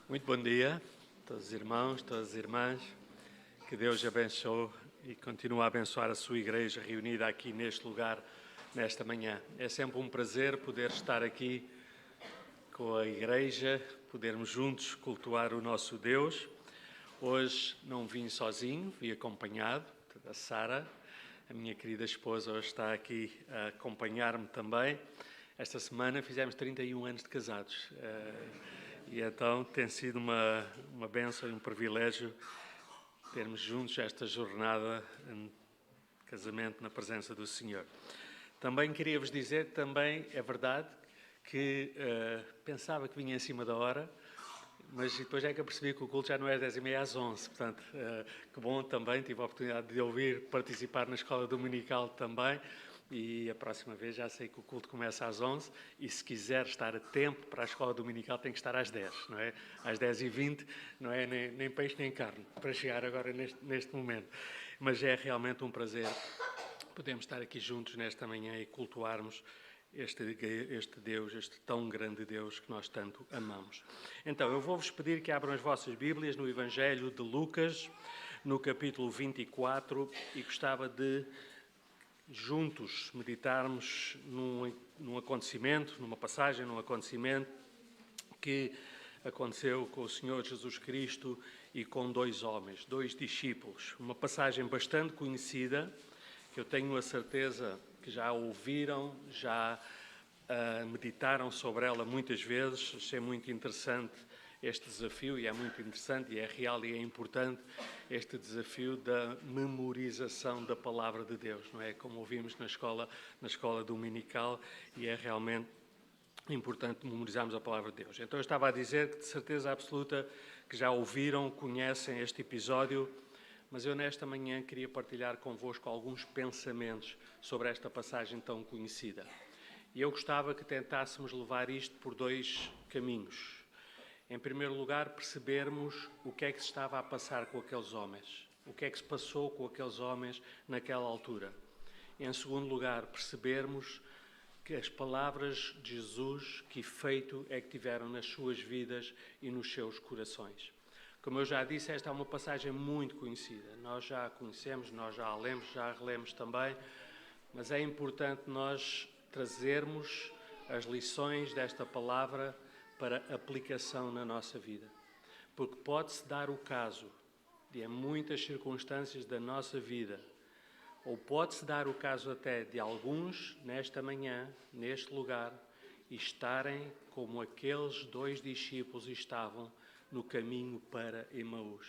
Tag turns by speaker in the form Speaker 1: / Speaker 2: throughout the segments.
Speaker 1: Muito bom dia, todos os irmãos, todas as irmãs. Que Deus abençoe e continue a abençoar a sua igreja reunida aqui neste lugar, nesta manhã. É sempre um prazer poder estar aqui com a igreja, podermos juntos cultuar o nosso Deus. Hoje não vim sozinho, vim acompanhado da Sara, a minha querida esposa, hoje está aqui a acompanhar-me também. Esta semana fizemos 31 anos de casados. E então tem sido uma bênção e um privilégio termos juntos esta jornada de casamento na presença do Senhor. Também queria vos dizer que também é verdade que pensava que vinha em cima da hora, mas depois é que eu percebi que o culto já não é 10h30 às 11. Portanto, que bom também, tive a oportunidade de ouvir participar na escola dominical também. E a próxima vez já sei que o culto começa às 11 e se quiser estar a tempo para a escola dominical tem que estar às 10, não é? Às 10h20 não é nem peixe nem carne para chegar agora neste momento. Mas é realmente um prazer podermos estar aqui juntos nesta manhã e cultuarmos este Deus, este tão grande Deus que nós tanto amamos. Então, eu vou-vos pedir que abram as vossas Bíblias no Evangelho de Lucas, no capítulo 24, e gostava de juntos meditarmos num acontecimento, numa passagem, num acontecimento que aconteceu com o Senhor Jesus Cristo e com dois homens, dois discípulos. Uma passagem bastante conhecida, que eu tenho a certeza que já ouviram, já meditaram sobre ela muitas vezes. Achei muito interessante este desafio, e é muito interessante, e é real e é importante, este desafio da memorização da Palavra de Deus, não é? Como ouvimos na escola dominical, e é realmente importante memorizarmos a Palavra de Deus. Então eu estava a dizer que de certeza absoluta que já ouviram, conhecem este episódio, mas eu nesta manhã queria partilhar convosco alguns pensamentos sobre esta passagem tão conhecida. E eu gostava que tentássemos levar isto por dois caminhos. Em primeiro lugar, percebermos o que é que se estava a passar com aqueles homens, o que é que se passou com aqueles homens naquela altura. Em segundo lugar, percebermos que as palavras de Jesus, que efeito é que tiveram nas suas vidas e nos seus corações. Como eu já disse, esta é uma passagem muito conhecida. Nós já a conhecemos, nós já a lemos, já a relemos também, mas é importante nós trazermos as lições desta palavra para aplicação na nossa vida. Porque pode-se dar o caso de, em muitas circunstâncias da nossa vida, ou pode-se dar o caso até de alguns, nesta manhã, neste lugar, estarem como aqueles dois discípulos estavam no caminho para Emaús.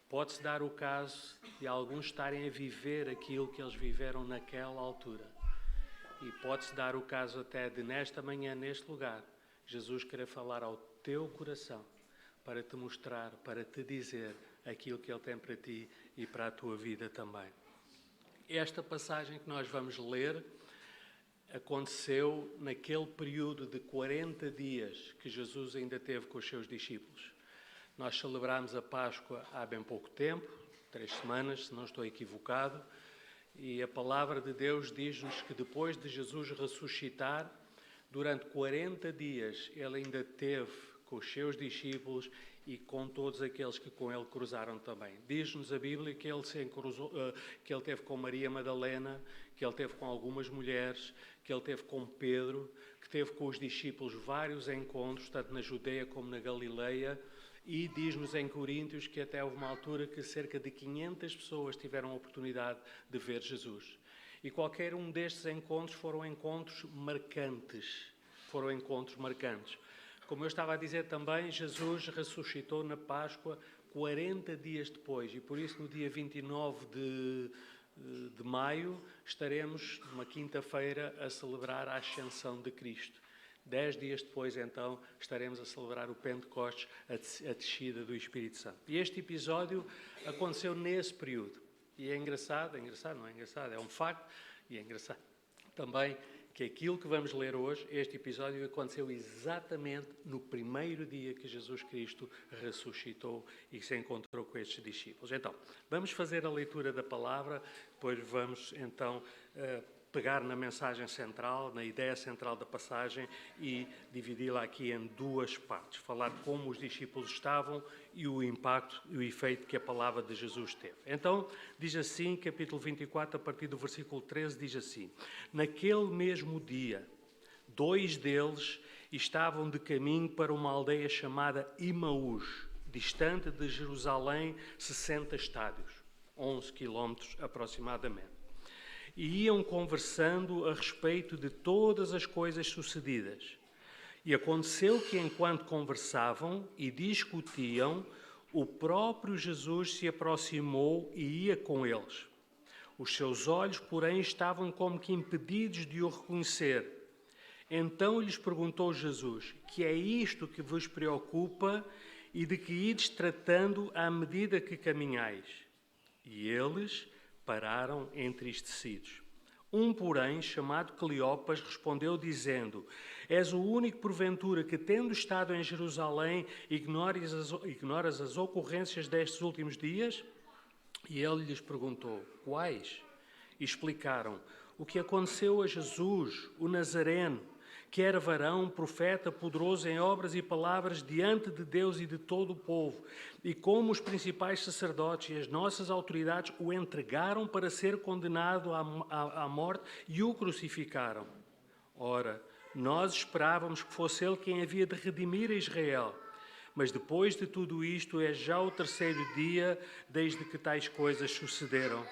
Speaker 1: Pode-se dar o caso de alguns estarem a viver aquilo que eles viveram naquela altura. E pode-se dar o caso até de, nesta manhã, neste lugar, Jesus querer falar ao teu coração para te mostrar, para te dizer aquilo que Ele tem para ti e para a tua vida também. Esta passagem que nós vamos ler aconteceu naquele período de 40 dias que Jesus ainda teve com os seus discípulos. Nós celebramos a Páscoa há bem pouco tempo, 3 semanas, se não estou equivocado, e a palavra de Deus diz-nos que depois de Jesus ressuscitar, durante 40 dias ele ainda teve com os seus discípulos e com todos aqueles que com ele cruzaram também. Diz-nos a Bíblia que que ele teve com Maria Madalena, que ele teve com algumas mulheres, que ele teve com Pedro, que teve com os discípulos vários encontros, tanto na Judeia como na Galileia, e diz-nos em Coríntios que até houve uma altura que cerca de 500 pessoas tiveram a oportunidade de ver Jesus. E qualquer um destes encontros foram encontros marcantes. Como eu estava a dizer também, Jesus ressuscitou na Páscoa 40 dias depois, e por isso no dia 29 de maio estaremos, numa quinta-feira, a celebrar a Ascensão de Cristo. 10 dias depois, então, estaremos a celebrar o Pentecostes, a descida do Espírito Santo. E este episódio aconteceu nesse período. E é engraçado, não é engraçado, é um facto, e é engraçado também que aquilo que vamos ler hoje, este episódio, aconteceu exatamente no primeiro dia que Jesus Cristo ressuscitou e se encontrou com estes discípulos. Então, vamos fazer a leitura da palavra, depois vamos então pegar na mensagem central, na ideia central da passagem e dividi-la aqui em duas partes. Falar como os discípulos estavam e o impacto e o efeito que a palavra de Jesus teve. Então, diz assim, capítulo 24, a partir do versículo 13, diz assim: Naquele mesmo dia, 2 deles estavam de caminho para uma aldeia chamada Imaús, distante de Jerusalém 60 estádios, 11 quilómetros aproximadamente. E iam conversando a respeito de todas as coisas sucedidas. E aconteceu que, enquanto conversavam e discutiam, o próprio Jesus se aproximou e ia com eles. Os seus olhos, porém, estavam como que impedidos de o reconhecer. Então lhes perguntou Jesus: que é isto que vos preocupa e de que ides tratando à medida que caminhais? E eles pararam entristecidos. Um, porém, chamado Cleopas, respondeu dizendo: És o único, porventura, que, tendo estado em Jerusalém, ignoras as ocorrências destes últimos dias? E ele lhes perguntou: quais? E explicaram: o que aconteceu a Jesus, o Nazareno, que era varão, profeta, poderoso em obras e palavras diante de Deus e de todo o povo, e como os principais sacerdotes e as nossas autoridades o entregaram para ser condenado à morte e o crucificaram. Ora, nós esperávamos que fosse ele quem havia de redimir a Israel. Mas depois de tudo isto, é já o 3º dia desde que tais coisas sucederam.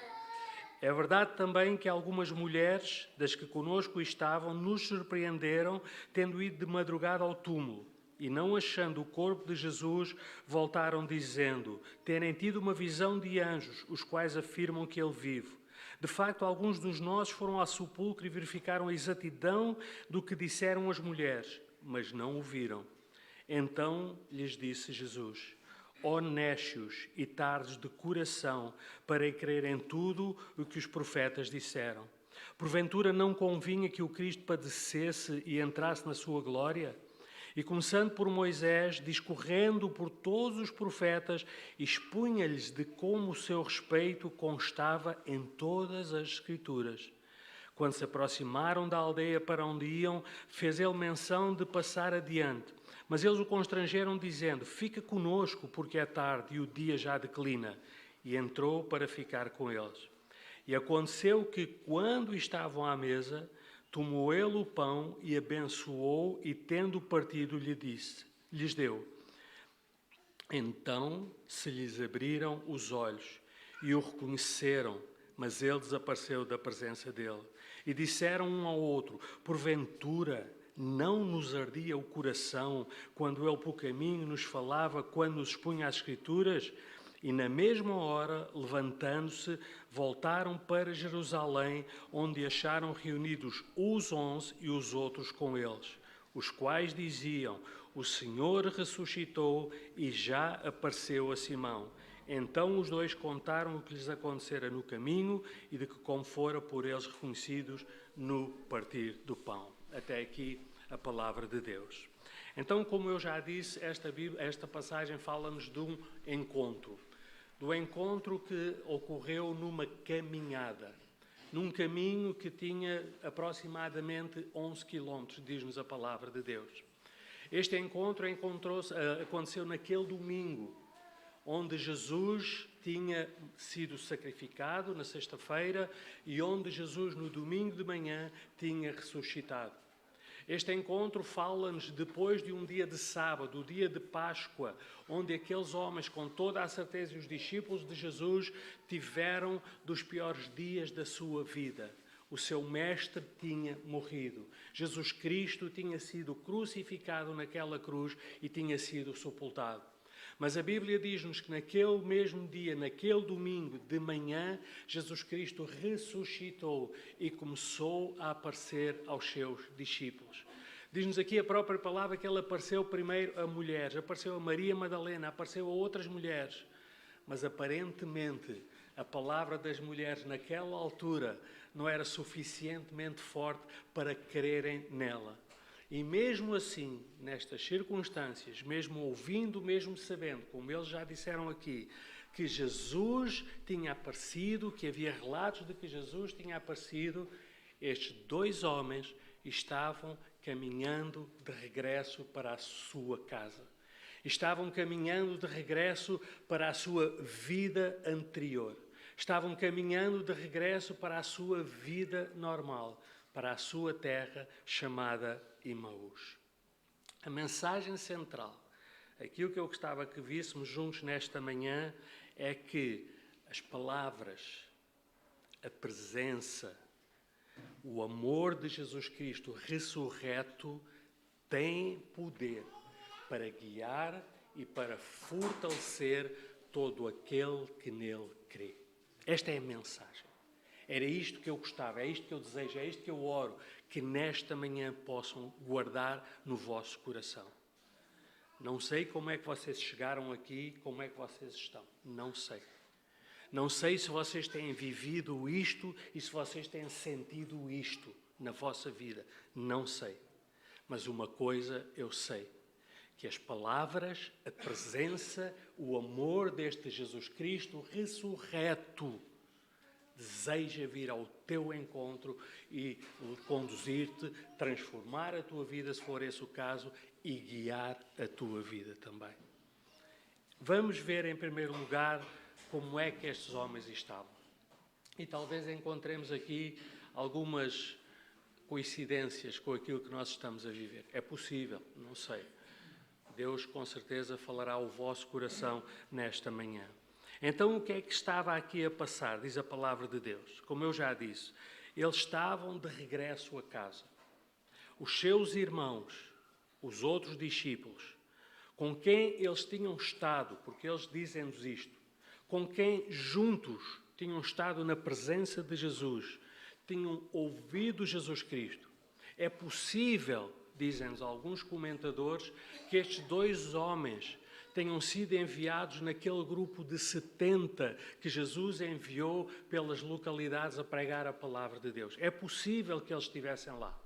Speaker 1: É verdade também que algumas mulheres, das que conosco estavam, nos surpreenderam, tendo ido de madrugada ao túmulo, e não achando o corpo de Jesus, voltaram dizendo terem tido uma visão de anjos, os quais afirmam que ele vive. De facto, alguns dos nossos foram ao sepulcro e verificaram a exatidão do que disseram as mulheres, mas não o viram. Então lhes disse Jesus: ó nécios e tardos de coração, para crer em tudo o que os profetas disseram. Porventura não convinha que o Cristo padecesse e entrasse na sua glória? E começando por Moisés, discorrendo por todos os profetas, expunha-lhes de como o seu respeito constava em todas as Escrituras. Quando se aproximaram da aldeia para onde iam, fez ele menção de passar adiante. Mas eles o constrangeram, dizendo: fica conosco, porque é tarde e o dia já declina. E entrou para ficar com eles. E aconteceu que, quando estavam à mesa, tomou ele o pão e abençoou, e tendo partido, lhes deu. Então se lhes abriram os olhos e o reconheceram, mas ele desapareceu da presença dele. E disseram um ao outro: porventura não nos ardia o coração quando ele por caminho nos falava, quando nos expunha as Escrituras? E na mesma hora, levantando-se, voltaram para Jerusalém, onde acharam reunidos os 11 e os outros com eles, os quais diziam: o Senhor ressuscitou e já apareceu a Simão. Então os dois contaram o que lhes acontecera no caminho e de que como fora por eles reconhecidos no partir do pão. Até aqui a palavra de Deus. Então, como eu já disse, esta passagem fala-nos de um encontro. Do encontro que ocorreu numa caminhada. Num caminho que tinha aproximadamente 11 quilómetros, diz-nos a palavra de Deus. Este encontro aconteceu naquele domingo, onde Jesus tinha sido sacrificado na sexta-feira e onde Jesus, no domingo de manhã, tinha ressuscitado. Este encontro fala-nos depois de um dia de sábado, o dia de Páscoa, onde aqueles homens, com toda a certeza, os discípulos de Jesus, tiveram dos piores dias da sua vida. O seu mestre tinha morrido. Jesus Cristo tinha sido crucificado naquela cruz e tinha sido sepultado. Mas a Bíblia diz-nos que naquele mesmo dia, naquele domingo de manhã, Jesus Cristo ressuscitou e começou a aparecer aos seus discípulos. Diz-nos aqui a própria palavra que ele apareceu primeiro a mulheres, apareceu a Maria Madalena, apareceu a outras mulheres. Mas aparentemente a palavra das mulheres naquela altura não era suficientemente forte para crerem nela. E mesmo assim, nestas circunstâncias, mesmo ouvindo, mesmo sabendo, como eles já disseram aqui, que Jesus tinha aparecido, que havia relatos de que Jesus tinha aparecido, estes 2 homens estavam caminhando de regresso para a sua casa. Estavam caminhando de regresso para a sua vida anterior. Estavam caminhando de regresso para a sua vida normal, para a sua terra chamada Emaús. A mensagem central, aquilo que eu gostava que víssemos juntos nesta manhã, é que as palavras, a presença, o amor de Jesus Cristo ressurreto têm poder para guiar e para fortalecer todo aquele que nele crê. Esta é a mensagem. Era isto que eu gostava, é isto que eu desejo, é isto que eu oro, que nesta manhã possam guardar no vosso coração. Não sei como é que vocês chegaram aqui, como é que vocês estão. Não sei. Não sei se vocês têm vivido isto e se vocês têm sentido isto na vossa vida. Não sei. Mas uma coisa eu sei, que as palavras, a presença, o amor deste Jesus Cristo ressurreto deseja vir ao teu encontro e conduzir-te, transformar a tua vida, se for esse o caso, e guiar a tua vida também. Vamos ver, em primeiro lugar, como é que estes homens estavam. E talvez encontremos aqui algumas coincidências com aquilo que nós estamos a viver. É possível, não sei. Deus com certeza falará ao vosso coração nesta manhã. Então o que é que estava aqui a passar? Diz a palavra de Deus. Como eu já disse, eles estavam de regresso a casa. Os seus irmãos, os outros discípulos, com quem eles tinham estado, porque eles dizem-nos isto, com quem juntos tinham estado na presença de Jesus, tinham ouvido Jesus Cristo. É possível, dizem-nos alguns comentadores, que estes 2 homens tenham sido enviados naquele grupo de 70 que Jesus enviou pelas localidades a pregar a palavra de Deus. É possível que eles estivessem lá.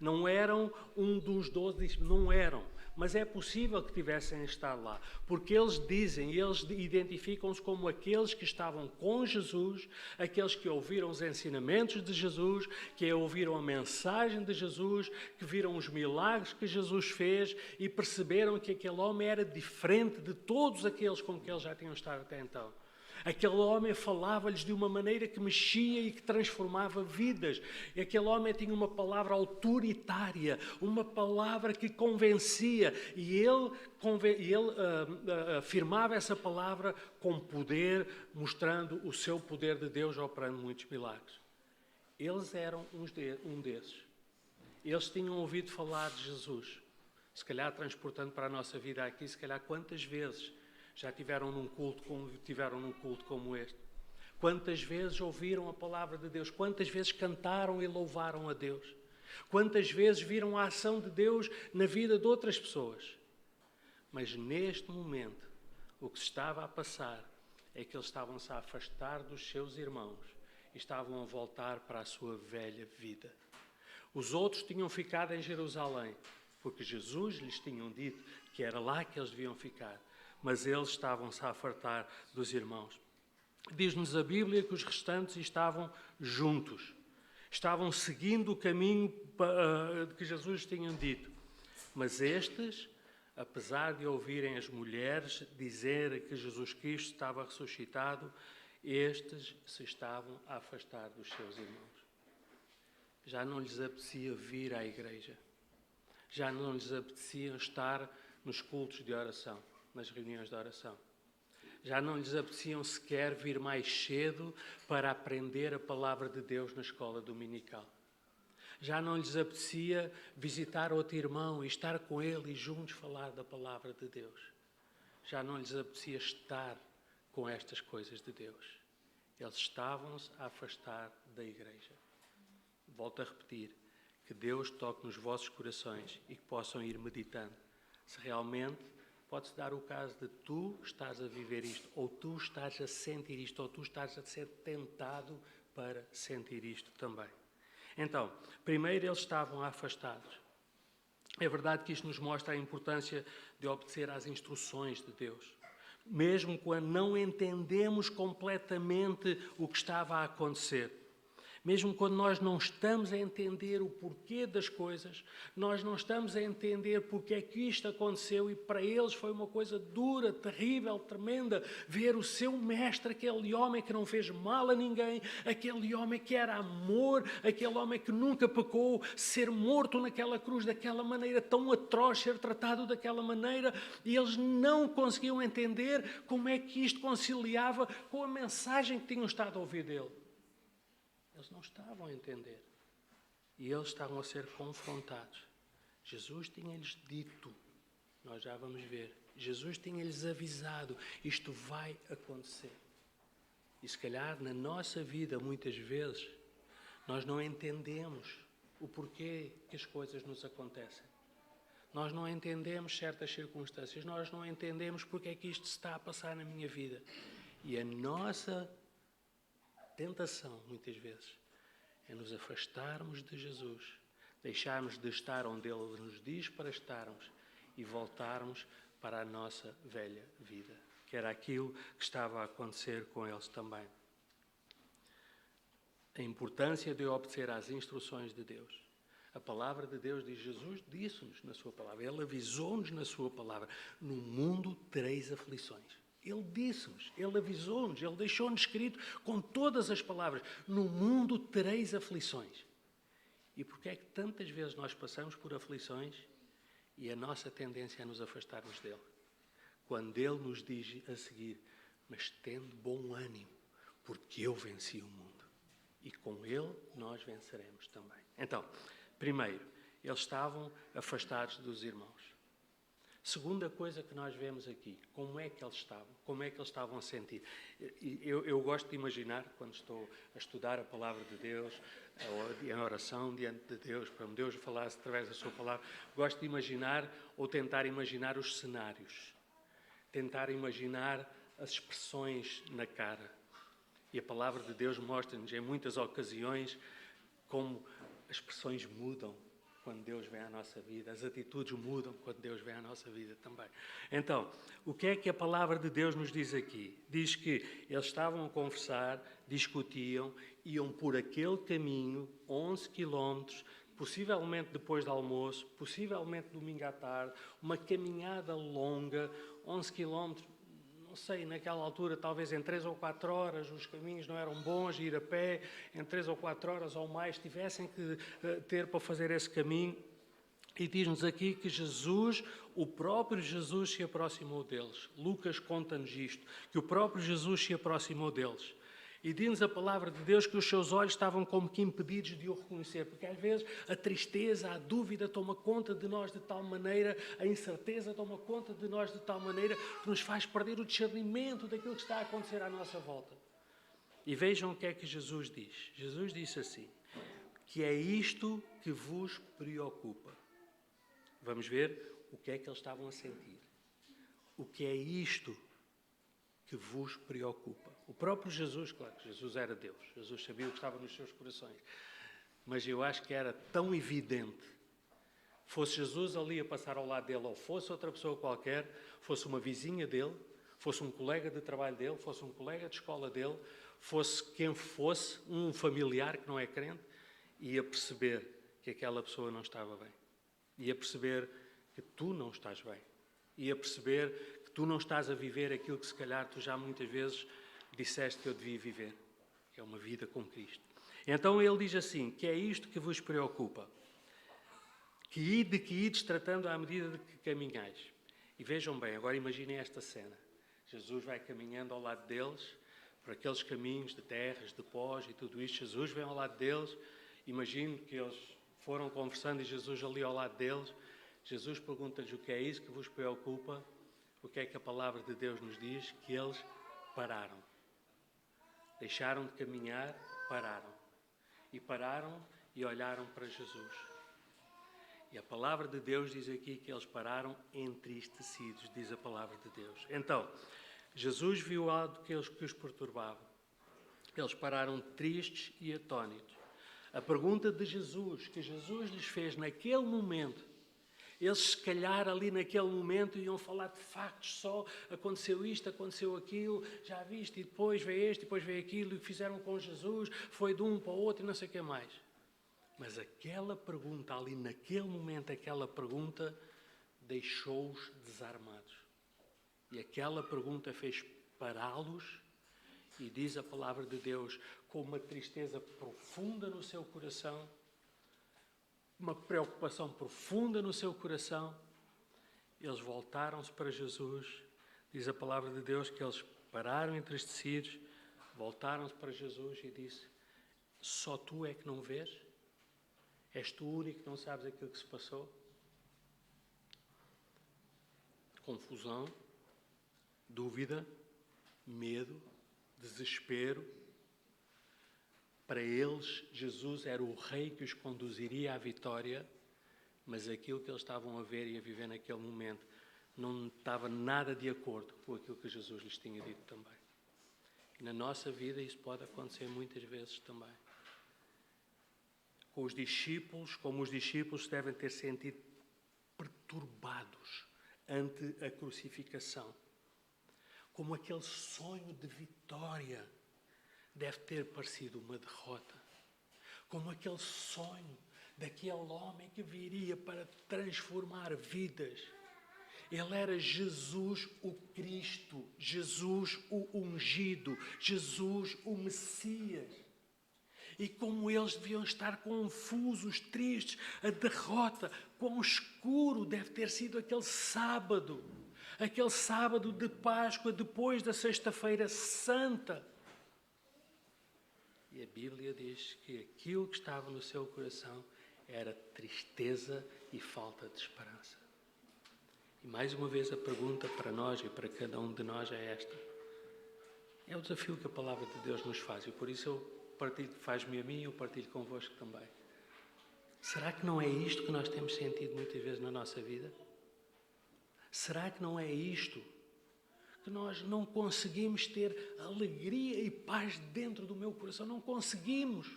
Speaker 1: Não eram um dos 12, não eram, mas é possível que tivessem estado lá, porque eles dizem, eles identificam-se como aqueles que estavam com Jesus, aqueles que ouviram os ensinamentos de Jesus, que ouviram a mensagem de Jesus, que viram os milagres que Jesus fez e perceberam que aquele homem era diferente de todos aqueles com que eles já tinham estado até então. Aquele homem falava-lhes de uma maneira que mexia e que transformava vidas. E aquele homem tinha uma palavra autoritária, uma palavra que convencia. E ele afirmava essa palavra com poder, mostrando o seu poder de Deus, operando muitos milagres. Eles eram um desses. Eles tinham ouvido falar de Jesus. Se calhar transportando para a nossa vida aqui, se calhar quantas vezes já tiveram num culto como este? Quantas vezes ouviram a palavra de Deus? Quantas vezes cantaram e louvaram a Deus? Quantas vezes viram a ação de Deus na vida de outras pessoas? Mas neste momento, o que se estava a passar é que eles estavam-se a afastar dos seus irmãos e estavam a voltar para a sua velha vida. Os outros tinham ficado em Jerusalém, porque Jesus lhes tinha dito que era lá que eles deviam ficar. Mas eles estavam-se a afastar dos irmãos. Diz-nos a Bíblia que os restantes estavam juntos. Estavam seguindo o caminho que Jesus tinha dito. Mas estes, apesar de ouvirem as mulheres dizer que Jesus Cristo estava ressuscitado, estes se estavam a afastar dos seus irmãos. Já não lhes apetecia vir à igreja. Já não lhes apetecia estar nos cultos de oração, nas reuniões de oração. Já não lhes apeteciam sequer vir mais cedo para aprender a palavra de Deus na escola dominical. Já não lhes apetecia visitar outro irmão e estar com ele e juntos falar da palavra de Deus. Já não lhes apetecia estar com estas coisas de Deus. Eles estavam-se a afastar da igreja. Volto a repetir, que Deus toque nos vossos corações e que possam ir meditando. Se realmente pode-se dar o caso de tu estás a viver isto, ou tu estás a sentir isto, ou tu estás a ser tentado para sentir isto também. Então, primeiro eles estavam afastados. É verdade que isto nos mostra a importância de obedecer às instruções de Deus. Mesmo quando não entendemos completamente o que estava a acontecer. Mesmo quando nós não estamos a entender o porquê das coisas, nós não estamos a entender porque é que isto aconteceu, e para eles foi uma coisa dura, terrível, tremenda, ver o seu mestre, aquele homem que não fez mal a ninguém, aquele homem que era amor, aquele homem que nunca pecou, ser morto naquela cruz daquela maneira tão atroz, ser tratado daquela maneira, e eles não conseguiam entender como é que isto conciliava com a mensagem que tinham estado a ouvir dele. Eles não estavam a entender. E eles estavam a ser confrontados. Jesus tinha-lhes dito, nós já vamos ver, Jesus tinha-lhes avisado, isto vai acontecer. E se calhar na nossa vida, muitas vezes, nós não entendemos o porquê que as coisas nos acontecem. Nós não entendemos certas circunstâncias, nós não entendemos porque é que isto se está a passar na minha vida. E a nossa tentação, muitas vezes, é nos afastarmos de Jesus, deixarmos de estar onde Ele nos diz para estarmos e voltarmos para a nossa velha vida, que era aquilo que estava a acontecer com eles também. A importância de obedecer às instruções de Deus. A palavra de Deus diz, Jesus disse-nos na sua palavra, Ele avisou-nos na sua palavra, no mundo tereis aflições. Ele disse-nos, Ele avisou-nos, Ele deixou-nos escrito com todas as palavras, no mundo tereis aflições. E porquê é que tantas vezes nós passamos por aflições e a nossa tendência é nos afastarmos dEle? Quando Ele nos diz a seguir, mas tende bom ânimo, porque eu venci o mundo. E com Ele nós venceremos também. Então, primeiro, eles estavam afastados dos irmãos. Segunda coisa que nós vemos aqui, como é que eles estavam a sentir. Eu gosto de imaginar, quando estou a estudar a palavra de Deus, em oração diante de Deus, para Deus falasse através da sua palavra, gosto de imaginar ou tentar imaginar os cenários, tentar imaginar as expressões na cara. E a palavra de Deus mostra-nos em muitas ocasiões como as expressões mudam quando Deus vem à nossa vida, as atitudes mudam quando Deus vem à nossa vida também. Então, o que é que a palavra de Deus nos diz aqui? Diz que eles estavam a conversar, discutiam, iam por aquele caminho, 11 quilómetros, possivelmente depois do almoço, possivelmente domingo à tarde, uma caminhada longa, 11 quilómetros, não sei, naquela altura, talvez em 3 ou 4 horas, os caminhos não eram bons, ir a pé, em 3 ou 4 horas ou mais, tivessem que ter para fazer esse caminho. E diz-nos aqui que Jesus, o próprio Jesus se aproximou deles. Lucas conta-nos isto, que o próprio Jesus se aproximou deles. E diz-nos a palavra de Deus que os seus olhos estavam como que impedidos de o reconhecer, porque às vezes a tristeza, a dúvida toma conta de nós de tal maneira, a incerteza toma conta de nós de tal maneira que nos faz perder o discernimento daquilo que está a acontecer à nossa volta. E vejam o que é que Jesus diz. Jesus disse assim, que é isto que vos preocupa. Vamos ver o que é que eles estavam a sentir. O que é isto que vos preocupa? O próprio Jesus, claro que Jesus era Deus, Jesus sabia o que estava nos seus corações, mas eu acho que era tão evidente, fosse Jesus ali a passar ao lado dele, ou fosse outra pessoa qualquer, fosse uma vizinha dele, fosse um colega de trabalho dele, fosse um colega de escola dele, fosse quem fosse, um familiar que não é crente, ia perceber que aquela pessoa não estava bem, ia perceber que tu não estás bem, ia perceber que tu não estás a viver aquilo que se calhar tu já muitas vezes disseste que eu devia viver, que é uma vida com Cristo. Então ele diz assim, que é isto que vos preocupa, que ides tratando à medida de que caminhais. E vejam bem, agora imaginem esta cena. Jesus vai caminhando ao lado deles, por aqueles caminhos de terras, de pós e tudo isto. Jesus vem ao lado deles, imagino que eles foram conversando e Jesus ali ao lado deles. Jesus pergunta-lhes o que é isso que vos preocupa, o que é que a palavra de Deus nos diz, que eles pararam. Deixaram de caminhar, pararam. E pararam e olharam para Jesus. E a palavra de Deus diz aqui que eles pararam entristecidos, diz a palavra de Deus. Então, Jesus viu algo que os perturbava. Eles pararam tristes e atónitos. A pergunta de Jesus, que Jesus lhes fez naquele momento, Eles, se calhar, ali naquele momento iam falar de factos só. Aconteceu isto, aconteceu aquilo, já viste, e depois veio este, e depois veio aquilo, e o que fizeram com Jesus foi de um para o outro e não sei o que mais. Mas aquela pergunta, ali naquele momento, aquela pergunta deixou-os desarmados. E aquela pergunta fez pará-los, e diz a palavra de Deus, com uma tristeza profunda no seu coração, uma preocupação profunda no seu coração, eles voltaram-se para Jesus. Diz a palavra de Deus que eles pararam entristecidos, voltaram-se para Jesus e disse: só tu é que não vês? És tu o único que não sabes aquilo que se passou? Confusão, dúvida, medo, desespero. Para eles, Jesus era o rei que os conduziria à vitória, mas aquilo que eles estavam a ver e a viver naquele momento não estava nada de acordo com aquilo que Jesus lhes tinha dito também. E na nossa vida isso pode acontecer muitas vezes também. Com os discípulos, como os discípulos devem ter sentido perturbados ante a crucificação. Como aquele sonho de vitória deve ter parecido uma derrota. Como aquele sonho daquele homem que viria para transformar vidas. Ele era Jesus o Cristo, Jesus o ungido, Jesus o Messias. E como eles deviam estar confusos, tristes, a derrota, quão escuro deve ter sido aquele sábado de Páscoa, depois da Sexta-feira Santa. E a Bíblia diz que aquilo que estava no seu coração era tristeza e falta de esperança. E mais uma vez a pergunta para nós e para cada um de nós é esta. É o desafio que a palavra de Deus nos faz, e por isso eu partilho, faz-me a mim e eu partilho convosco também. Será que não é isto que nós temos sentido muitas vezes na nossa vida? Será que não é isto que nós não conseguimos ter alegria e paz dentro do meu coração? Não conseguimos.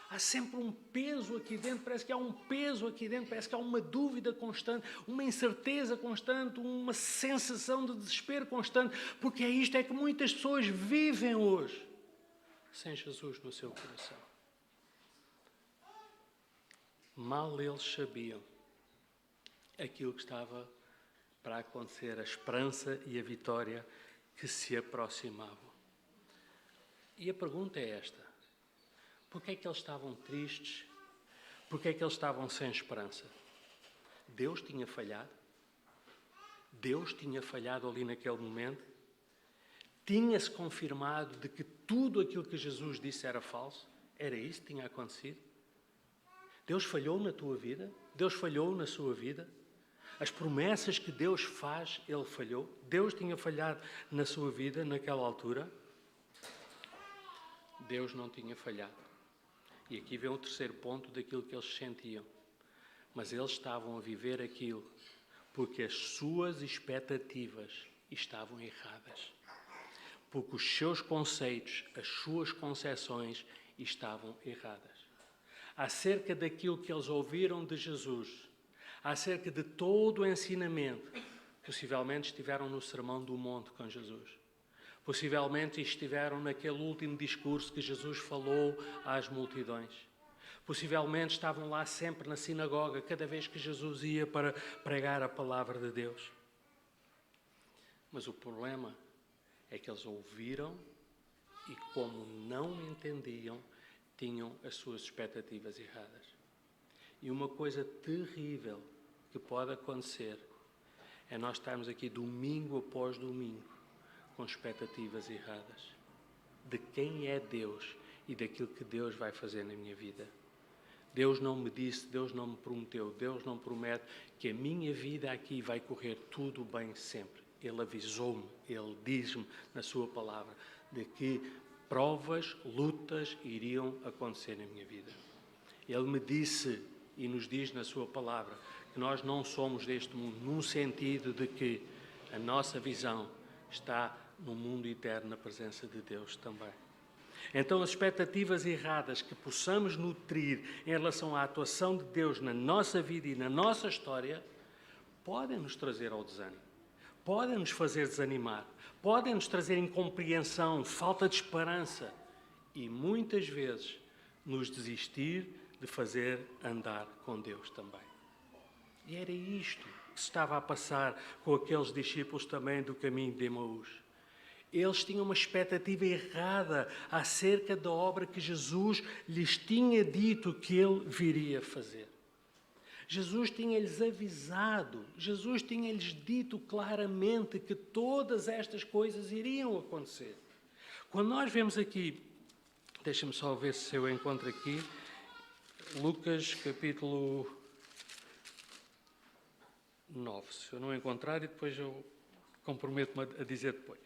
Speaker 1: Há sempre um peso aqui dentro, parece que há um peso aqui dentro, parece que há uma dúvida constante, uma incerteza constante, uma sensação de desespero constante, porque é isto que muitas pessoas vivem hoje, sem Jesus no seu coração. Mal eles sabiam aquilo que estava para acontecer, a esperança e a vitória que se aproximavam. E a pergunta é esta: porquê é que eles estavam tristes? Porquê é que eles estavam sem esperança? Deus tinha falhado? Deus tinha falhado ali naquele momento? Tinha-se confirmado de que tudo aquilo que Jesus disse era falso? Era isso que tinha acontecido? Deus falhou na tua vida? Deus falhou na sua vida? As promessas que Deus faz, Ele falhou? Deus tinha falhado na sua vida naquela altura? Deus não tinha falhado. E aqui vem o terceiro ponto daquilo que eles sentiam. Mas eles estavam a viver aquilo porque as suas expectativas estavam erradas. Porque os seus conceitos, as suas concepções estavam erradas. Acerca daquilo que eles ouviram de Jesus, acerca de todo o ensinamento, possivelmente estiveram no Sermão do Monte com Jesus. Possivelmente estiveram naquele último discurso que Jesus falou às multidões. Possivelmente estavam lá sempre na sinagoga, cada vez que Jesus ia para pregar a palavra de Deus. Mas o problema é que eles ouviram e, como não entendiam, tinham as suas expectativas erradas. E uma coisa terrível que pode acontecer é nós estarmos aqui domingo após domingo com expectativas erradas de quem é Deus e daquilo que Deus vai fazer na minha vida. Deus não me disse, Deus não me prometeu, Deus não promete que a minha vida aqui vai correr tudo bem sempre. Ele avisou-me, Ele diz-me na sua palavra de que provas, lutas iriam acontecer na minha vida. Ele me disse e nos diz na sua palavra que nós não somos deste mundo, num sentido de que a nossa visão está no mundo eterno, na presença de Deus também. Então, as expectativas erradas que possamos nutrir em relação à atuação de Deus na nossa vida e na nossa história podem nos trazer ao desânimo, podem nos fazer desanimar, podem nos trazer incompreensão, falta de esperança e muitas vezes nos desistir de fazer andar com Deus também. E era isto que se estava a passar com aqueles discípulos também do caminho de Emaús. Eles tinham uma expectativa errada acerca da obra que Jesus lhes tinha dito que ele viria fazer. Jesus tinha-lhes avisado, Jesus tinha-lhes dito claramente que todas estas coisas iriam acontecer. Quando nós vemos aqui, deixa-me só ver se eu encontro aqui, Lucas capítulo 9, se eu não encontrar e depois eu comprometo-me a dizer depois.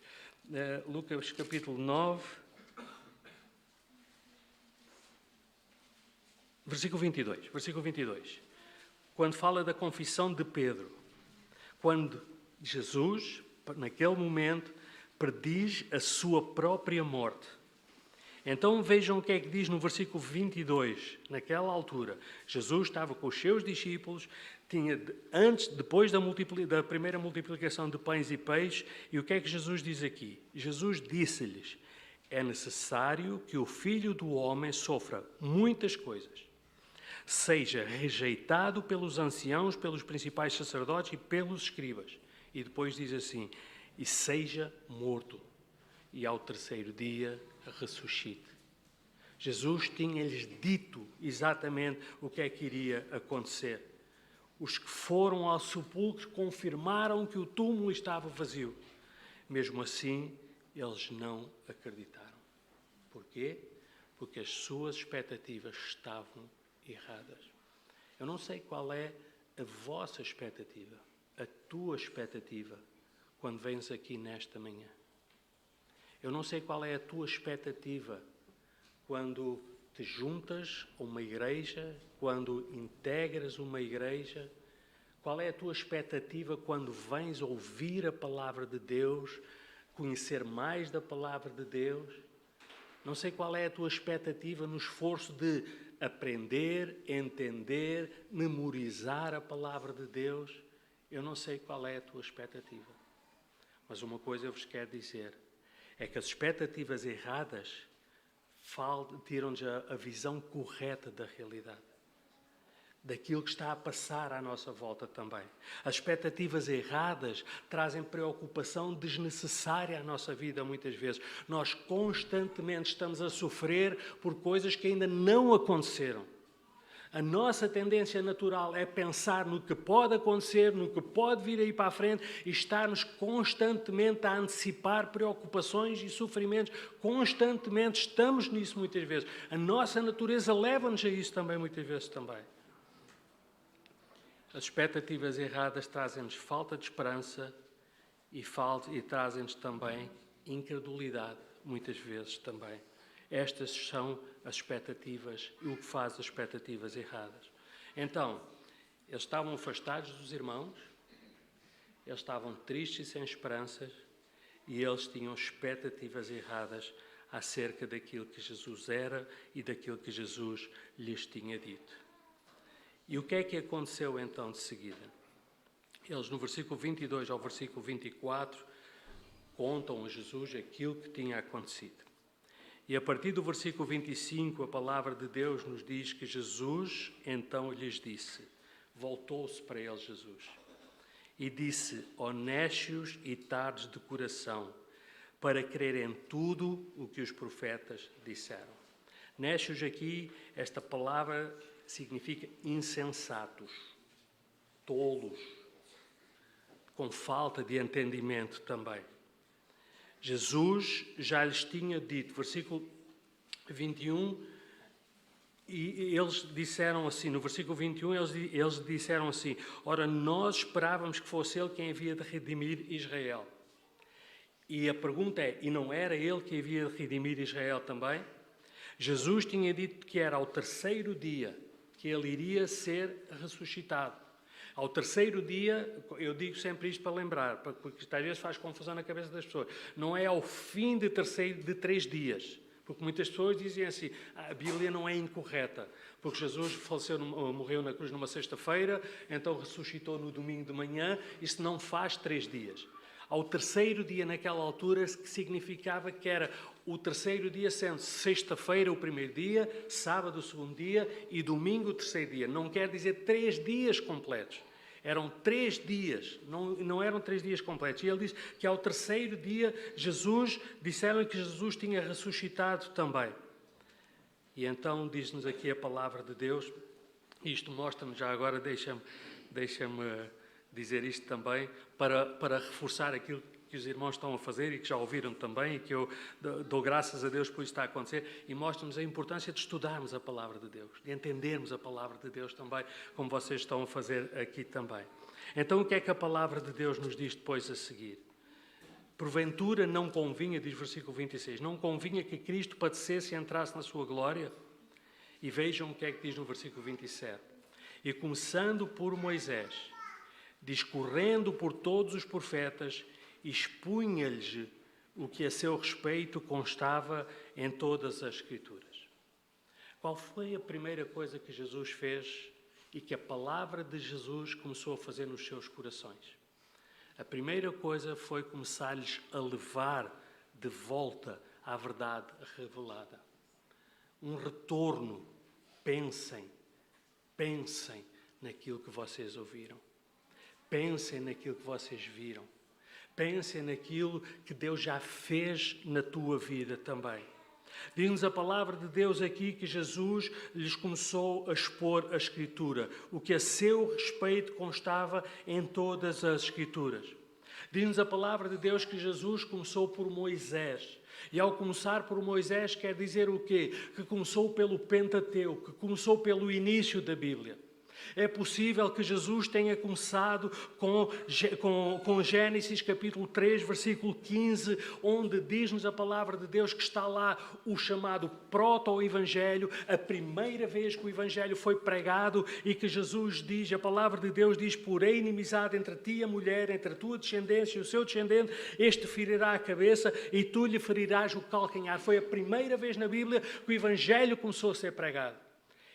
Speaker 1: Lucas capítulo 9, versículo 22. Quando fala da confissão de Pedro, quando Jesus, naquele momento, prediz a sua própria morte. Então vejam o que é que diz no versículo 22, naquela altura. Jesus estava com os seus discípulos, depois da primeira multiplicação de pães e peixes, e o que é que Jesus diz aqui? Jesus disse-lhes, é necessário que o Filho do Homem sofra muitas coisas, seja rejeitado pelos anciãos, pelos principais sacerdotes e pelos escribas. E depois diz assim, e seja morto, e ao terceiro dia ressuscite. Jesus tinha-lhes dito exatamente o que é que iria acontecer. Os que foram ao sepulcro confirmaram que o túmulo estava vazio. Mesmo assim, eles não acreditaram. Porquê? Porque as suas expectativas estavam erradas. Eu não sei qual é a vossa expectativa, a tua expectativa, quando vens aqui nesta manhã. Eu não sei qual é a tua expectativa quando te juntas a uma igreja, quando integras uma igreja. Qual é a tua expectativa quando vens ouvir a palavra de Deus, conhecer mais da palavra de Deus? Não sei qual é a tua expectativa no esforço de aprender, entender, memorizar a palavra de Deus. Eu não sei qual é a tua expectativa. Mas uma coisa eu vos quero dizer, é que as expectativas erradas tiram-nos a visão correta da realidade, daquilo que está a passar à nossa volta também. As expectativas erradas trazem preocupação desnecessária à nossa vida muitas vezes. Nós constantemente estamos a sofrer por coisas que ainda não aconteceram. A nossa tendência natural é pensar no que pode acontecer, no que pode vir aí para a frente e estarmos constantemente a antecipar preocupações e sofrimentos. Constantemente estamos nisso muitas vezes. A nossa natureza leva-nos a isso também muitas vezes também. As expectativas erradas trazem-nos falta de esperança e trazem-nos também incredulidade, muitas vezes também. Estas são as expectativas e o que faz as expectativas erradas. Então, eles estavam afastados dos irmãos, eles estavam tristes e sem esperanças e eles tinham expectativas erradas acerca daquilo que Jesus era e daquilo que Jesus lhes tinha dito. E o que é que aconteceu então de seguida? Eles no versículo 22 ao versículo 24 contam a Jesus aquilo que tinha acontecido. E a partir do versículo 25 a palavra de Deus nos diz que Jesus então lhes disse, voltou-se para eles Jesus, e disse, honestos e tardos de coração, para crerem tudo o que os profetas disseram. Nécios aqui, esta palavra significa insensatos, tolos, com falta de entendimento também. Jesus já lhes tinha dito, versículo 21, e eles disseram assim, no versículo 21, eles disseram assim, ora, nós esperávamos que fosse Ele quem havia de redimir Israel. E a pergunta é, e não era Ele que havia de redimir Israel também? Jesus tinha dito que era ao terceiro dia que Ele iria ser ressuscitado. Ao terceiro dia, eu digo sempre isto para lembrar, porque às vezes faz confusão na cabeça das pessoas, não é ao fim de 3 dias, Porque muitas pessoas dizem assim, a Bíblia não é incorreta, porque Jesus morreu na cruz numa sexta-feira, então ressuscitou no domingo de manhã, isso não faz 3 dias. Ao terceiro dia, naquela altura, que significava que era o terceiro dia sendo sexta-feira o primeiro dia, sábado o segundo dia e domingo o terceiro dia. Não quer dizer 3 dias completos. Eram 3 dias, não eram 3 dias completos. E ele diz que ao terceiro dia, disseram que Jesus tinha ressuscitado também. E então diz-nos aqui a palavra de Deus, isto mostra-nos já agora, deixa-me dizer isto também, para reforçar aquilo que os irmãos estão a fazer e que já ouviram também, e que eu dou graças a Deus por isso estar a acontecer, e mostra-nos a importância de estudarmos a palavra de Deus, de entendermos a palavra de Deus também, como vocês estão a fazer aqui também. Então, o que é que a palavra de Deus nos diz depois a seguir? Porventura não convinha, diz o versículo 26, não convinha que Cristo padecesse e entrasse na sua glória? E vejam o que é que diz no versículo 27. E começando por Moisés, discorrendo por todos os profetas, expunha-lhes o que a seu respeito constava em todas as Escrituras. Qual foi a primeira coisa que Jesus fez e que a palavra de Jesus começou a fazer nos seus corações? A primeira coisa foi começar-lhes a levar de volta à verdade revelada. Um retorno. Pensem naquilo que vocês ouviram. Pensem naquilo que vocês viram. Pensem naquilo que Deus já fez na tua vida também. Diz-nos a palavra de Deus aqui que Jesus lhes começou a expor a Escritura, o que a seu respeito constava em todas as Escrituras. Diz-nos a palavra de Deus que Jesus começou por Moisés. E ao começar por Moisés quer dizer o quê? Que começou pelo Pentateuco, que começou pelo início da Bíblia. É possível que Jesus tenha começado com Gênesis capítulo 3, versículo 15, onde diz-nos a palavra de Deus que está lá o chamado proto-evangelho, a primeira vez que o evangelho foi pregado e que Jesus diz, a palavra de Deus diz, porém inimizade entre ti e a mulher, entre a tua descendência e o seu descendente, este ferirá a cabeça e tu lhe ferirás o calcanhar. Foi a primeira vez na Bíblia que o evangelho começou a ser pregado.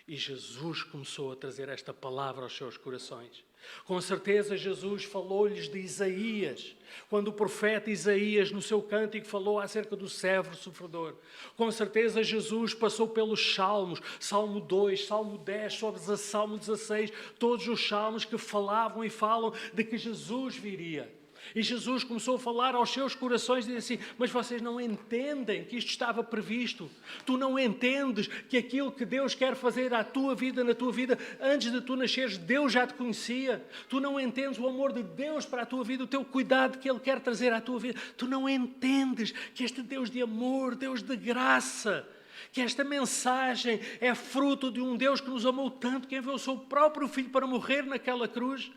Speaker 1: E Jesus começou a trazer esta palavra aos seus corações. Com certeza Jesus falou-lhes de Isaías, quando o profeta Isaías no seu cântico falou acerca do servo sofredor. Com certeza Jesus passou pelos salmos, Salmo 2, Salmo 10, Salmo 16, todos os salmos que falavam e falam de que Jesus viria. E Jesus começou a falar aos seus corações e disse assim, mas vocês não entendem que isto estava previsto. Tu não entendes que aquilo que Deus quer fazer à tua vida, na tua vida, antes de tu nasceres, Deus já te conhecia. Tu não entendes o amor de Deus para a tua vida, o teu cuidado que Ele quer trazer à tua vida. Tu não entendes que este Deus de amor, Deus de graça, que esta mensagem é fruto de um Deus que nos amou tanto, que enviou o seu próprio Filho para morrer naquela cruz.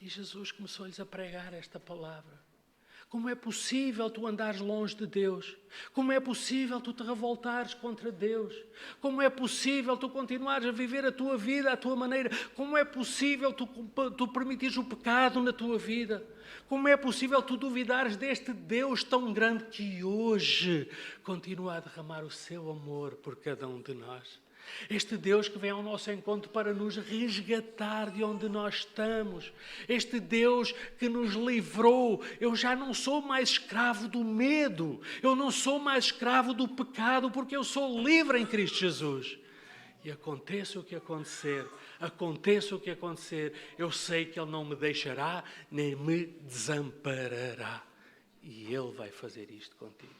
Speaker 1: E Jesus começou-lhes a pregar esta palavra. Como é possível tu andares longe de Deus? Como é possível tu te revoltares contra Deus? Como é possível tu continuares a viver a tua vida à tua maneira? Como é possível tu permitires o pecado na tua vida? Como é possível tu duvidares deste Deus tão grande que hoje continua a derramar o seu amor por cada um de nós? Este Deus que vem ao nosso encontro para nos resgatar de onde nós estamos. Este Deus que nos livrou. Eu já não sou mais escravo do medo. Eu não sou mais escravo do pecado, porque eu sou livre em Cristo Jesus. E aconteça o que acontecer, eu sei que Ele não me deixará, nem me desamparará. E Ele vai fazer isto contigo.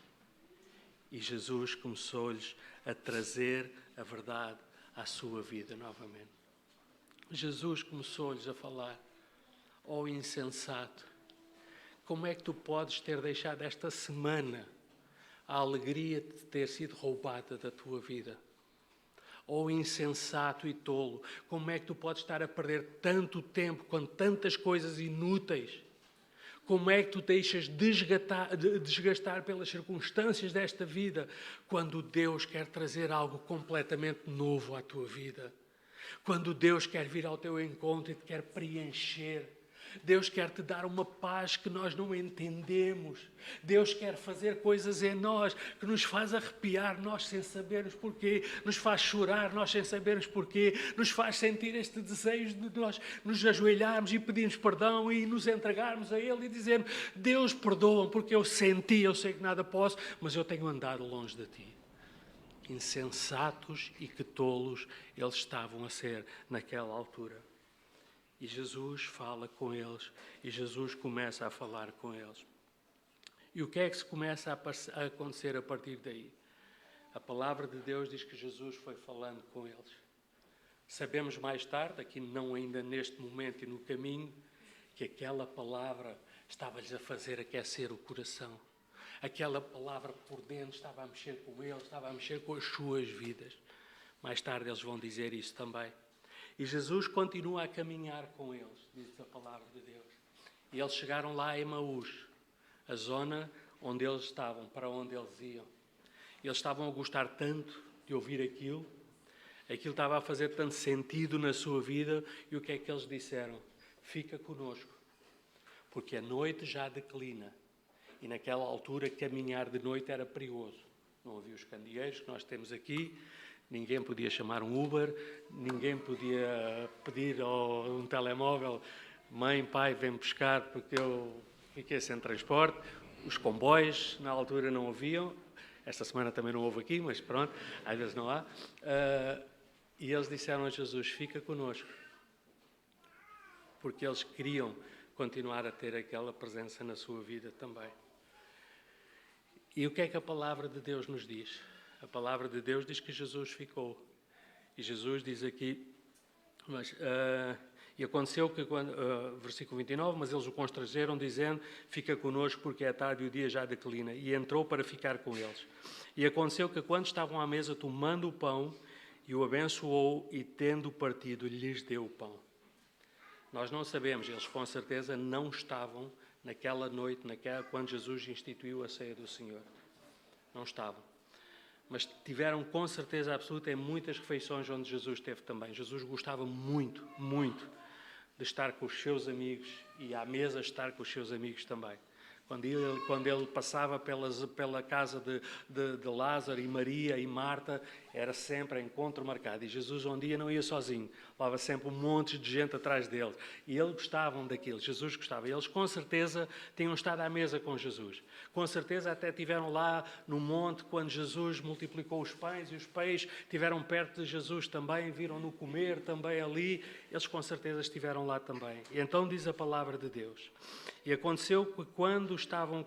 Speaker 1: E Jesus começou-lhes a trazer a verdade à sua vida novamente. Jesus começou-lhes a falar, ó insensato, como é que tu podes ter deixado esta semana a alegria de ter sido roubada da tua vida? Ó insensato e tolo, como é que tu podes estar a perder tanto tempo com tantas coisas inúteis? Como é que tu deixas desgastar pelas circunstâncias desta vida, quando Deus quer trazer algo completamente novo à tua vida? Quando Deus quer vir ao teu encontro e te quer preencher? Deus quer te dar uma paz que nós não entendemos. Deus quer fazer coisas em nós que nos faz arrepiar, nós sem sabermos porquê, nos faz chorar, nós sem sabermos porquê, nos faz sentir este desejo de nós nos ajoelharmos e pedirmos perdão e nos entregarmos a Ele e dizermos: Deus, perdoa-me porque eu senti, eu sei que nada posso, mas eu tenho andado longe de Ti. Insensatos e que tolos eles estavam a ser naquela altura. E Jesus fala com eles, e Jesus começa a falar com eles. E o que é que se começa a acontecer a partir daí? A palavra de Deus diz que Jesus foi falando com eles. Sabemos mais tarde, aqui não ainda neste momento e no caminho, que aquela palavra estava-lhes a fazer aquecer o coração. Aquela palavra por dentro estava a mexer com eles, estava a mexer com as suas vidas. Mais tarde eles vão dizer isso também. E Jesus continua a caminhar com eles, diz a palavra de Deus. E eles chegaram lá a Emaús, a zona onde eles estavam, para onde eles iam. E eles estavam a gostar tanto de ouvir aquilo estava a fazer tanto sentido na sua vida, e o que é que eles disseram? Fica conosco, porque a noite já declina. E naquela altura caminhar de noite era perigoso. Não havia os candeeiros que nós temos aqui, ninguém podia chamar um Uber, ninguém podia pedir um telemóvel: mãe, pai, vem buscar porque eu fiquei sem transporte. Os comboios na altura não haviam, esta semana também não houve aqui, mas pronto, às vezes não há. E eles disseram a Jesus: fica connosco, porque eles queriam continuar a ter aquela presença na sua vida também. E o que é que a palavra de Deus nos diz? A palavra de Deus diz que Jesus ficou. E Jesus diz aqui, e aconteceu que, versículo 29, mas eles o constrangeram, dizendo: fica connosco, porque é tarde e o dia já declina. E entrou para ficar com eles. E aconteceu que, quando estavam à mesa tomando o pão, e o abençoou, e tendo partido, lhes deu o pão. Nós não sabemos, eles com certeza não estavam naquela noite, quando Jesus instituiu a ceia do Senhor. Não estavam. Mas tiveram com certeza absoluta em muitas refeições onde Jesus esteve também. Jesus gostava muito, muito de estar com os seus amigos, e à mesa estar com os seus amigos também. Quando ele passava pela casa de Lázaro e Maria e Marta, era sempre encontro marcado. E Jesus um dia não ia sozinho, levava sempre um monte de gente atrás dele. E eles gostavam daquilo, Jesus gostava. Eles com certeza tinham estado à mesa com Jesus. Com certeza até estiveram lá no monte quando Jesus multiplicou os pães e os peixes. Estiveram perto de Jesus também, viram-no comer também ali. Eles com certeza estiveram lá também. E então diz a palavra de Deus: e aconteceu que, quando estavam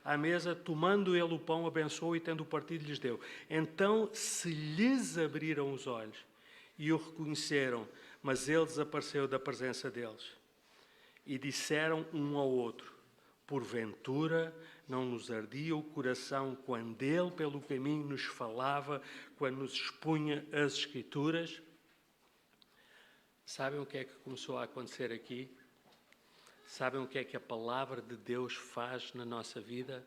Speaker 1: à mesa, tomando ele o pão, abençoou, e tendo partido lhes deu. Então se lhes abriram os olhos e o reconheceram, mas ele desapareceu da presença deles. E disseram um ao outro: porventura não nos ardia o coração quando ele pelo caminho nos falava, quando nos expunha as Escrituras? Sabem o que é que começou a acontecer aqui? Sabem o que é que a palavra de Deus faz na nossa vida?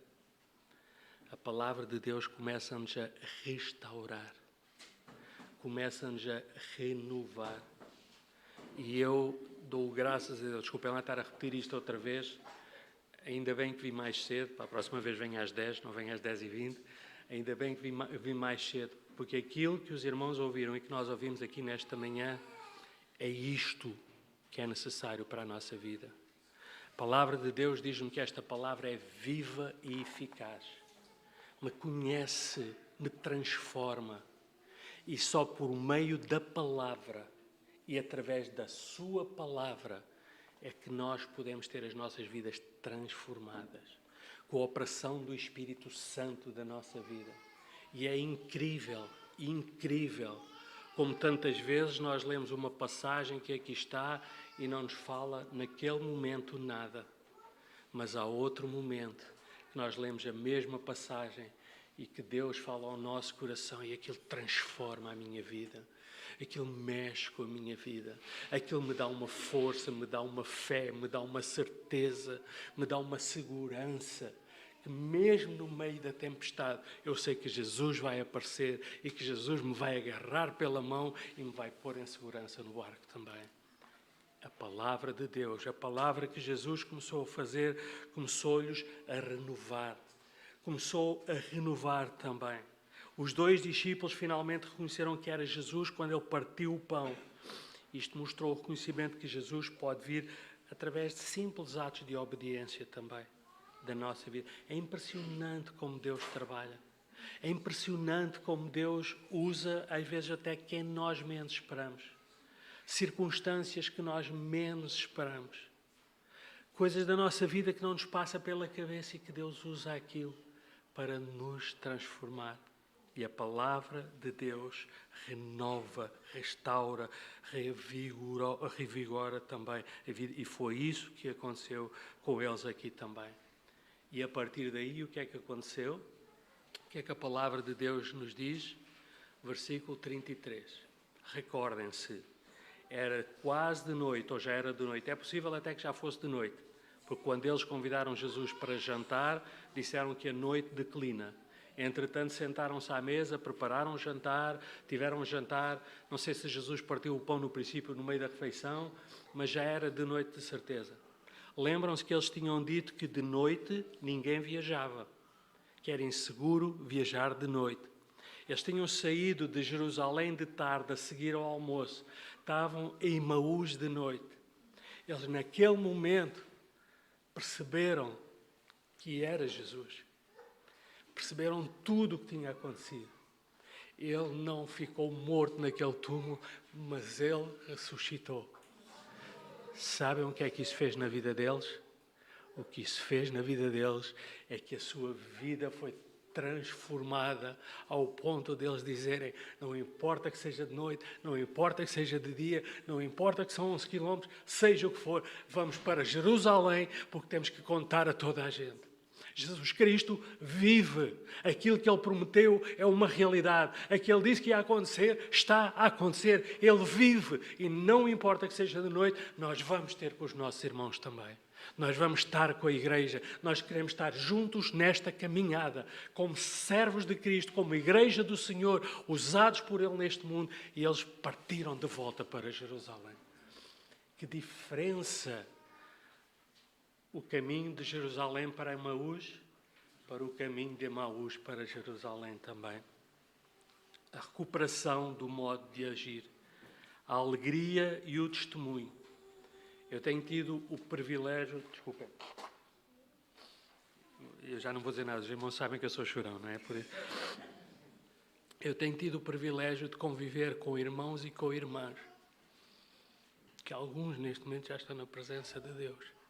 Speaker 1: A palavra de Deus começa-nos a restaurar, começa-nos a renovar. E eu dou graças a Deus. Desculpem lá estar a repetir isto outra vez. Ainda bem que vim mais cedo. Para a próxima vez venho às 10, não venho às 10h20. Ainda bem que vim mais cedo. Porque aquilo que os irmãos ouviram e que nós ouvimos aqui nesta manhã é isto que é necessário para a nossa vida. A palavra de Deus diz-me que esta palavra é viva e eficaz. Me conhece, me transforma. E só por meio da palavra e através da sua palavra é que nós podemos ter as nossas vidas transformadas, com a operação do Espírito Santo da nossa vida. E é incrível, incrível, como tantas vezes nós lemos uma passagem que aqui está e não nos fala naquele momento nada. Mas há outro momento que nós lemos a mesma passagem e que Deus fala ao nosso coração, e aquilo transforma a minha vida. Aquilo mexe com a minha vida. Aquilo me dá uma força, me dá uma fé, me dá uma certeza, me dá uma segurança. Que mesmo no meio da tempestade, eu sei que Jesus vai aparecer e que Jesus me vai agarrar pela mão e me vai pôr em segurança no barco também. A palavra de Deus, a palavra que Jesus começou a fazer, começou-lhes a renovar. Começou a renovar também. Os 2 discípulos finalmente reconheceram que era Jesus quando ele partiu o pão. Isto mostrou o reconhecimento que Jesus pode vir através de simples atos de obediência também da nossa vida. É impressionante como Deus trabalha. É impressionante como Deus usa, às vezes até quem nós menos esperamos. Circunstâncias que nós menos esperamos. Coisas da nossa vida que não nos passa pela cabeça e que Deus usa aquilo para nos transformar. E a palavra de Deus renova, restaura, revigora também a vida. E foi isso que aconteceu com eles aqui também. E a partir daí, o que é que aconteceu? O que é que a palavra de Deus nos diz? Versículo 33. Recordem-se, era quase de noite, ou já era de noite. É possível até que já fosse de noite. Porque quando eles convidaram Jesus para jantar, disseram que a noite declina. Entretanto, sentaram-se à mesa, prepararam o jantar, tiveram um jantar. Não sei se Jesus partiu o pão no princípio, no meio da refeição, mas já era de noite de certeza. Lembram-se que eles tinham dito que de noite ninguém viajava, que era inseguro viajar de noite. Eles tinham saído de Jerusalém de tarde a seguir ao almoço. Estavam em Emaús de noite. Eles, naquele momento, perceberam que era Jesus. Perceberam tudo o que tinha acontecido. Ele não ficou morto naquele túmulo, mas ele ressuscitou. Sabem o que é que isso fez na vida deles? O que isso fez na vida deles é que a sua vida foi transformada ao ponto deles dizerem: não importa que seja de noite, não importa que seja de dia, não importa que são 11 quilómetros, seja o que for, vamos para Jerusalém porque temos que contar a toda a gente. Jesus Cristo vive. Aquilo que Ele prometeu é uma realidade. Aquilo que Ele disse que ia acontecer, está a acontecer. Ele vive. E não importa que seja de noite, nós vamos ter com os nossos irmãos também. Nós vamos estar com a igreja. Nós queremos estar juntos nesta caminhada, como servos de Cristo, como igreja do Senhor, usados por Ele neste mundo. E eles partiram de volta para Jerusalém. Que diferença! O caminho de Jerusalém para Emaús, para o caminho de Emaús para Jerusalém também. A recuperação do modo de agir, a alegria e o testemunho. Eu tenho tido o privilégio... Desculpem. Eu já não vou dizer nada, os irmãos sabem que eu sou chorão, não é? Por isso. Eu tenho tido o privilégio de conviver com irmãos e com irmãs, que alguns neste momento já estão na presença de Deus.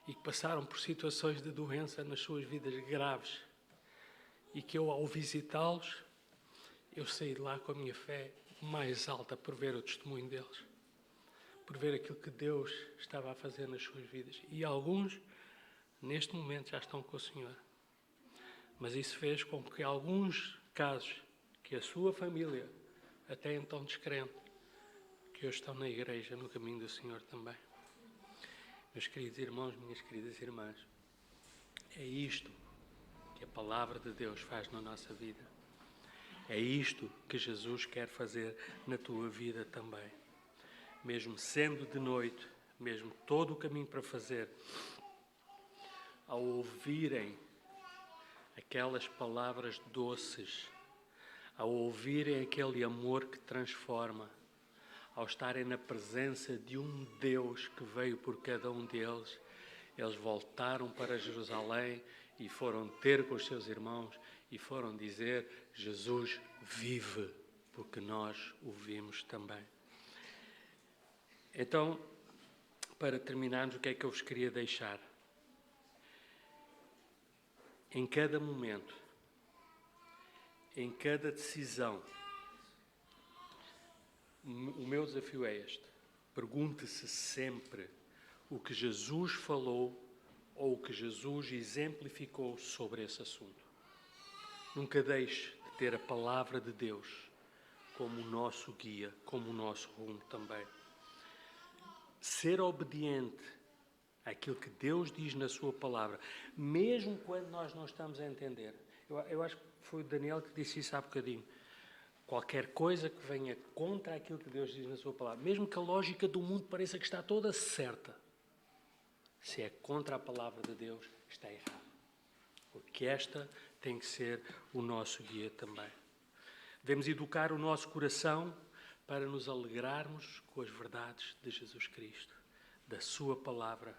Speaker 1: E que passaram por situações de doença nas suas vidas graves. E que eu, ao visitá-los, eu saí de lá com a minha fé mais alta por ver o testemunho deles. Por ver aquilo que Deus estava a fazer nas suas vidas. E alguns, neste momento, já estão com o Senhor. Mas isso fez com que alguns casos, que a sua família, até então descrente, que hoje estão na igreja, no caminho do Senhor também. Meus queridos irmãos, minhas queridas irmãs, é isto que a palavra de Deus faz na nossa vida. É isto que Jesus quer fazer na tua vida também. Mesmo sendo de noite, mesmo todo o caminho para fazer, ao ouvirem aquelas palavras doces, ao ouvirem aquele amor que transforma, ao estarem na presença de um Deus que veio por cada um deles, eles voltaram para Jerusalém e foram ter com os seus irmãos e foram dizer: Jesus vive, porque nós o vimos também. Então, para terminarmos, o que é que eu vos queria deixar? Em cada momento, em cada decisão, o meu desafio é este: pergunte-se sempre o que Jesus falou ou o que Jesus exemplificou sobre esse assunto. Nunca deixe de ter a palavra de Deus como o nosso guia, como o nosso rumo também. Ser obediente àquilo que Deus diz na sua palavra, mesmo quando nós não estamos a entender. Eu acho que foi o Daniel que disse isso há bocadinho. Qualquer coisa que venha contra aquilo que Deus diz na sua palavra, mesmo que a lógica do mundo pareça que está toda certa, se é contra a palavra de Deus, está errado. Porque esta tem que ser o nosso guia também. Devemos educar o nosso coração para nos alegrarmos com as verdades de Jesus Cristo, da sua palavra,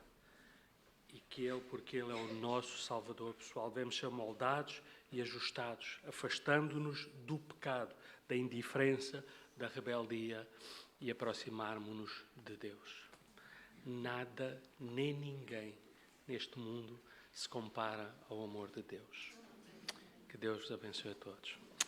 Speaker 1: e que Ele, porque Ele é o nosso Salvador pessoal, devemos ser moldados e ajustados, afastando-nos do pecado, da indiferença, da rebeldia e aproximarmos-nos de Deus. Nada nem ninguém neste mundo se compara ao amor de Deus. Que Deus os abençoe a todos.